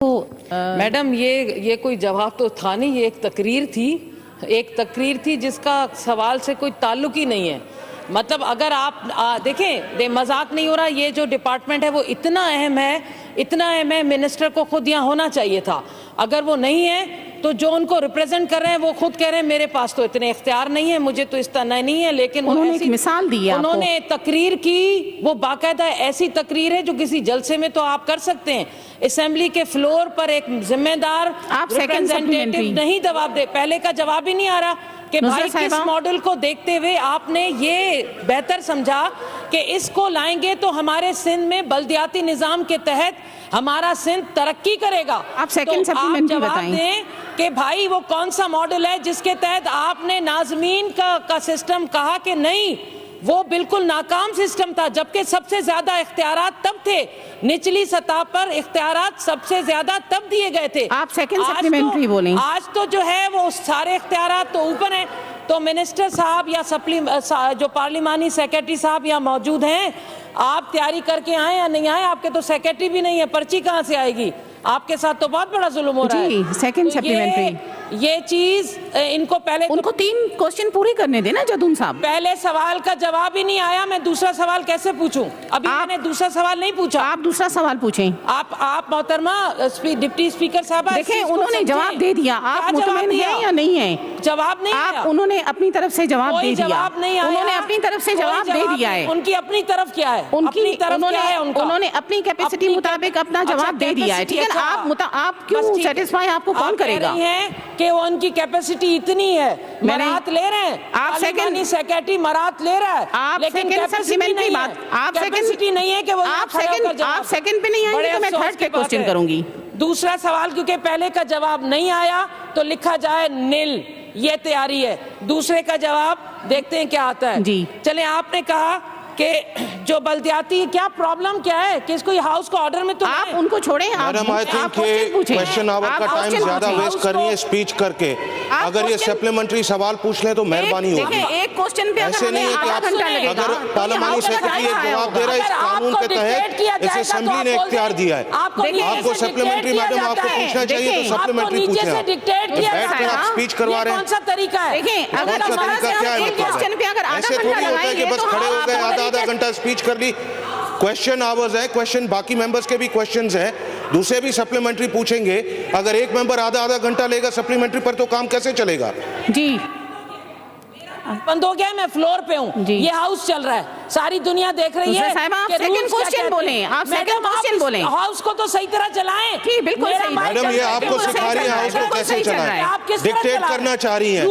Madam ये कोई जवाब तो था नहीं, ये एक तकरीर थी जिसका सवाल से कोई ताल्लुक ही नहीं है। मतलब अगर आप देखें, मजाक नहीं हो रहा, ये जो डिपार्टमेंट है वो इतना अहम है, मिनिस्टर को खुद यहाँ होना चाहिए था। अगर वो नहीं है तो जो उनको रिप्रेजेंट कर रहे हैं वो खुद कह रहे हैं मेरे पास तो इतने इख्तियार नहीं है, मुझे तो इस तरह नहीं है। लेकिन उन्होंने एक मिसाल दी है, उन्होंने तकरीर की, वो बाकायदा ऐसी तकरीर है जो किसी जलसे में तो आप कर सकते हैं। असेंबली के फ्लोर पर एक जिम्मेदार रिप्रेजेंटेटिव नहीं जवाब दे, पहले का जवाब ही नहीं आ रहा कि भाई किस मॉडल को देखते हुए आपने ये बेहतर समझा कि इसको लाएंगे तो हमारे सिंध में बल्दियाती निजाम के तहत हमारा सिंध तरक्की करेगा। आप सेकंड सप्लीमेंट्री जवाब दें कि भाई वो कौन सा मॉडल है जिसके तहत आपने नाज़मीन का सिस्टम कहा कि नहीं, वो बिल्कुल नाकाम सिस्टम था, जबकि सबसे ज्यादा इख्तियारात तब थे, निचली सतह पर इख्तियारात सबसे ज्यादा तब दिए गए थे। आप सेकंड सप्लीमेंट्री बोलें। आज तो जो है वो सारे इख्तियारात तो ऊपर हैं। तो मिनिस्टर साहब या जो पार्लिमानी सेक्रेटरी साहब यहाँ मौजूद हैं, आप तैयारी करके आए या नहीं आए, आपके तो सेक्रेटरी भी नहीं है, पर्ची कहाँ से आएगी? आपके साथ तो बहुत बड़ा जुल्म हो रहा है। सेकंड सप्लीमेंट्री ये चीज इनको पहले उनको 3 क्वेश्चन पूरे करने देना जदून साहब। पहले सवाल का जवाब ही नहीं आया, मैं दूसरा सवाल कैसे पूछूं? अभी मैंने दूसरा सवाल नहीं पूछा। आप दूसरा सवाल पूछें। आप मोहतरमा डिप्टी स्पीकर साहब देखें, उन्होंने जवाब दे दिया, आप मुतमईन हैं या नहीं है? जवाब नहीं आप उन्होंने अपनी तरफ से जवाब दे दिया। जवाब नहीं आया, उन्होंने अपनी तरफ से जवाब दे दिया है। उनकी अपनी तरफ क्या है? उनकी तरफ क्या है? उन्होंने अपनी कैपेसिटी मुताबिक अपना जवाब दे दिया है। ठीक है, आप क्यों सेटिस्फाई, आपको कौन करेगा? कि वो उनकी कैपेसिटी इतनी है, मराहत ले रहे हैं, आप सेकंड सेक्रेटरी मराहत ले रहा है, लेकिन कैपेसिटी बात, आप कैपेसिटी नहीं है कि वो आप सेकंड पे नहीं आएंगे तो मैं थर्ड पे क्वेश्चन करूंगी। दूसरा सवाल क्योंकि पहले का जवाब नहीं आया तो लिखा जाए निल, ये तैयारी है। दूसरे का जवाब देखते हैं क्या आता है जी। चले, आपने कहा कि जो बल्दियाती क्या प्रॉब्लम क्या है कि इसको हाउस को ऑर्डर में तो आप उनको छोड़ें। Madam, I think question hour का टाइम ज्यादा वेस्ट कर रही है स्पीच करके। अगर ये सप्लीमेंट्री सवाल पूछ लें तो मेहरबानी होगी। एक क्वेश्चन पे ऐसे नहीं है कि आप अगर पार्लियामानी सेक्रेटरी एक जवाब दे रहा है इस कानून के तहत, इस असेंबली ने इख्तियार दिया है, आपको सप्लीमेंट्री, मैडम आपको पूछना चाहिए तो सप्लीमेंट्री पूछें। आप स्पीच करवा रहे हैं, कौन सा तरीका है? अगर क्या है? ऐसे थोड़ी होता है कि बस खड़े हो गए, आधा घंटा स्पीच कर ली। क्वेश्चन आवर्स है, क्वेश्चन बाकी मेंबर्स के भी क्वेश्चंस हैं, दूसरे भी सप्लीमेंट्री पूछेंगे। अगर एक मेंबर आधा घंटा लेगा सप्लीमेंट्री पर तो काम कैसे चलेगा? जी बंद हो गया, मैं फ्लोर पे हूँ, ये हाउस चल रहा है, सारी दुनिया देख रही है। आप सेकंड क्वेश्चन बोलें, आप सेकंड क्वेश्चन बोलें। हाउस को तो सही तरह चलाएं। ठीक, बिल्कुल सही। मैडम, ये आपको सिखा रही है हाउस को कैसे चलाएं, डिक्टेट करना चाह रही हैं,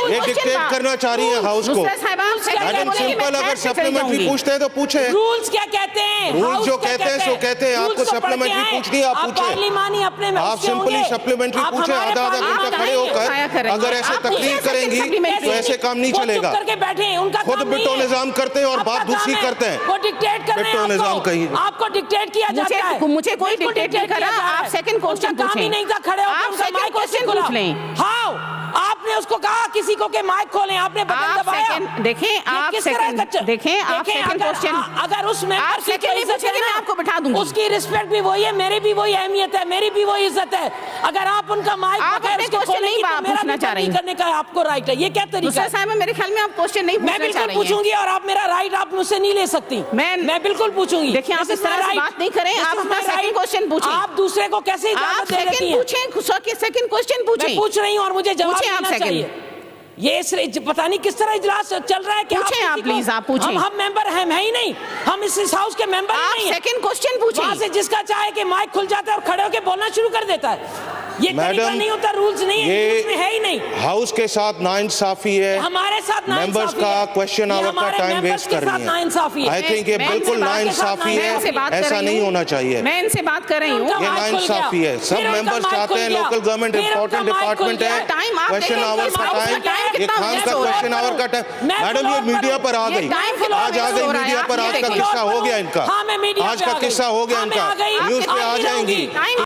ये डिक्टेट करना चाह रही है हाउस को। मैडम सिंपल, अगर सप्लीमेंट्री पूछते हैं तो पूछे। रूल्स क्या कहते हैं? रूल्स जो कहते हैं सो कहते हैं। आपको सप्लीमेंट्री पूछनी है आप पूछे, आप सिंपली सप्लीमेंट्री पूछे। आधा घंटा खड़े होकर अगर ऐसे तकरीर करेंगी तो ऐसे काम नहीं चलेगा। खुद बिट्टो निजाम करते हैं और बात दूसरी करते हैं। वो डिक्टेट कर रहे हैं, बिट्टो निजाम कहीं आपको डिक्टेट किया जाता है। मुझे कोई डिक्टेट नहीं कर रहा। आप सेकंड क्वेश्चन पूछें। नहीं था खड़े होकर, आप सेकंड क्वेश्चन पूछ लें। हाउ आपने उसको कहा किसी को के माइक खोलें, आपने बटन दबाया। देखें, आप सेकंड क्वेश्चन, अगर उसमें आप सेकंड नहीं पूछेंगे मैं आपको बिठा दूंगी। उसकी रिस्पेक्ट भी वही है, मेरी भी वही अहमियत है, मेरी भी वही इज्जत है। अगर आप उनका माइक क्वेश्चन नहीं पूछना चाह रही करने का आपको राइट है, ये क्या तरीका है? साहब, मेरे ख्याल में आप क्वेश्चन नहीं पूछना चाह रही हैं। मैं बिल्कुल पूछूंगी और आप मेरा राइट आप मुझसे नहीं ले सकती। मैं बिल्कुल पूछूंगी। देखिए, आप इस तरह से बात नहीं करें, आप अपना सेकंड क्वेश्चन पूछें। आप दूसरे को कैसे इजाजत दे देती हैं? सेकंड क्वेश्चन पूछें। मैं पूछ रही हूँ और मुझे जवाब देना चाहिए। ये पता नहीं किस तरह इजलास चल रहा है। क्या पूछें आप प्लीज, आप पूछें। हम मेंबर हैं ही नहीं, हम इस हाउस के मेंबर नहीं हैं। सेकंड क्वेश्चन पूछें। वहाँ से जिसका चाहे कि माइक खुल जाता है और खड़े होकर बोलना शुरू कर देता है। ये तरीका नहीं होता, रूल्स नहीं है, इसमें है ही नहीं। हाउस के साथ नाइंसाफी है, हमारे साथ मेंबर्स का क्वेश्चन आवर का टाइम वेस्ट कर रही है। आई थिंक ये बिल्कुल नाइंसाफी है, ऐसा नहीं होना चाहिए। मैं इनसे बात कर रही हूँ, ये नाइंसाफी है। सब मेंबर्स चाहते हैं, लोकल गवर्नमेंट इंपॉर्टेंट डिपार्टमेंट है, क्वेश्चन आवर का टाइम, ये खान का क्वेश्चन आवर का टाइम। मैडम, ये मीडिया पर आ गई, आज आ गई मीडिया पर, आज का किस्सा हो गया इनका, आज का किस्सा हो गया इनका, न्यूज पे आ जाएंगी।